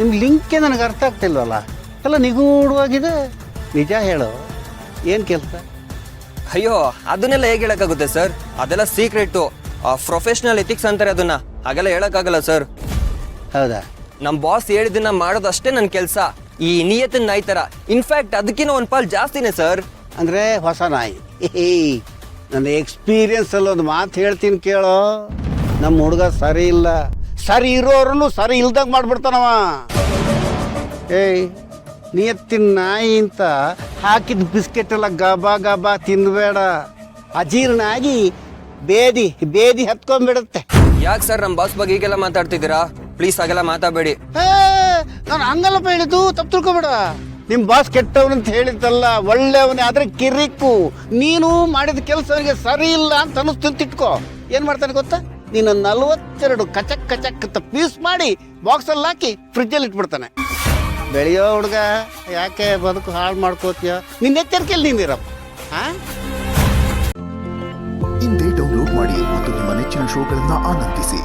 ನಿಮ್ಮ ಲಿಂಕೇ ನನಗೆ ಅರ್ಥ ಆಗ್ತಿಲ್ವಲ್ಲ. ಎಲ್ಲ ನಿಗೂಢವಾಗಿದೆ. ನಿಜ ಹೇಳು, ಏನು ಕೆಲಸ? ಅಯ್ಯೋ ಅದನ್ನೆಲ್ಲ ಹೇಗೆ ಹೇಳಕ್ಕಾಗುತ್ತೆ ಸರ್? ಅದೆಲ್ಲ ಸೀಕ್ರೆಟು, ಪ್ರೊಫೆಷನಲ್ ಎಥಿಕ್ಸ್ ಅಂತಾರೆ ಅದನ್ನ. ಹಾಗೆಲ್ಲ ಹೇಳಕ್ಕಾಗಲ್ಲ ಸರ್. ಹೌದಾ? ನಮ್ಮ ಬಾಸ್ ಹೇಳಿದ್ದನ್ನ ಮಾಡೋದಷ್ಟೇ ನನ್ನ ಕೆಲಸ. ಈ ನಿಯತ್ತಿನ ನಾಯಿ ಥರ. ಇನ್ಫ್ಯಾಕ್ಟ್ ಅದಕ್ಕಿಂತ ಒಂದು ಪಾಲ್ ಜಾಸ್ತಿನೇ ಸರ್. ಅಂದರೆ ಹೊಸ ನಾಯಿ. ನನ್ನ ಎಕ್ಸ್ಪೀರಿಯನ್ಸಲ್ಲಿ ಒಂದು ಮಾತು ಹೇಳ್ತೀನಿ ಕೇಳೋ. ನಮ್ಮ ಹುಡುಗ ಸರಿ ಇಲ್ಲ, ಸರಿ ಇರೋರನ್ನು ಸರಿ ಇಲ್ದಂಗೆ ಮಾಡ್ಬಿಡ್ತಾನವ. ಏಯ್, ನಿಯತ್ತಿನ ನಾಯಿ ಅಂತ ಹಾಕಿದ ಬಿಸ್ಕೆಟ್ ಎಲ್ಲ ಗಬಾ ಗಬಾ ತಿನ್ಬೇಡ. ಅಜೀರ್ಣ ಆಗಿ ಬೇದಿ ಬೇದಿ ಹತ್ಕೊಂಡ್ಬಿಡುತ್ತೆ. ಯಾಕೆ ಸರ್ ನಮ್ಮ ಬಾಸ್ ಬಗ್ಗೆ ಈಗೆಲ್ಲ ಮಾತಾಡ್ತಿದ್ದೀರಾ? ಪ್ಲೀಸ್ ಹಾಗೆಲ್ಲ ಮಾತಾಡಬೇಡಿ. ನಾನು ಹಂಗಲ್ಲಪ್ಪ ಹೇಳಿದ್ದು, ತಪ್ಪು ತಿಳ್ಕೊಬೇಡ. ನಿಮ್ಮ ಬಾಸ್ ಕೆಟ್ಟವನಂತ ಹೇಳಿದ್ದಲ್ಲ, ಒಳ್ಳೆಯವನೇ. ಆದರೆ ಕಿರಿಕು ನೀನು ಮಾಡಿದ ಕೆಲಸವನಿಗೆ ಸರಿ ಇಲ್ಲ ಅಂತ ಅನ್ನಿಸ್ತು ಇಟ್ಕೋ. ಏನು ಮಾಡ್ತಾನೆ ಗೊತ್ತಾ? ನೀನು 42 ಕಚಕ್ ಕಚಕ್ ಅಂತ ಪೀಸ್ ಮಾಡಿ ಬಾಕ್ಸಲ್ಲಿ ಹಾಕಿ ಫ್ರಿಜ್ಜಲ್ಲಿ ಇಟ್ಬಿಡ್ತಾನೆ. ಬೆಳೆಯೋ ಹುಡುಗ, ಯಾಕೆ ಬದುಕು ಹಾಳು ಮಾಡ್ಕೋತೀಯ? ನಿನ್ನ ಎಚ್ಚರಿಕೆಯಲ್ಲಿ ನೀನಿರಪ್ಪ. ಹಿಂದೆ ಡೌನ್ಲೋಡ್ ಮಾಡಿ ಮತ್ತು ನಿಮ್ಮ ನೆಚ್ಚಿನ ಶೋಗಳನ್ನು ಆನಂದಿಸಿ.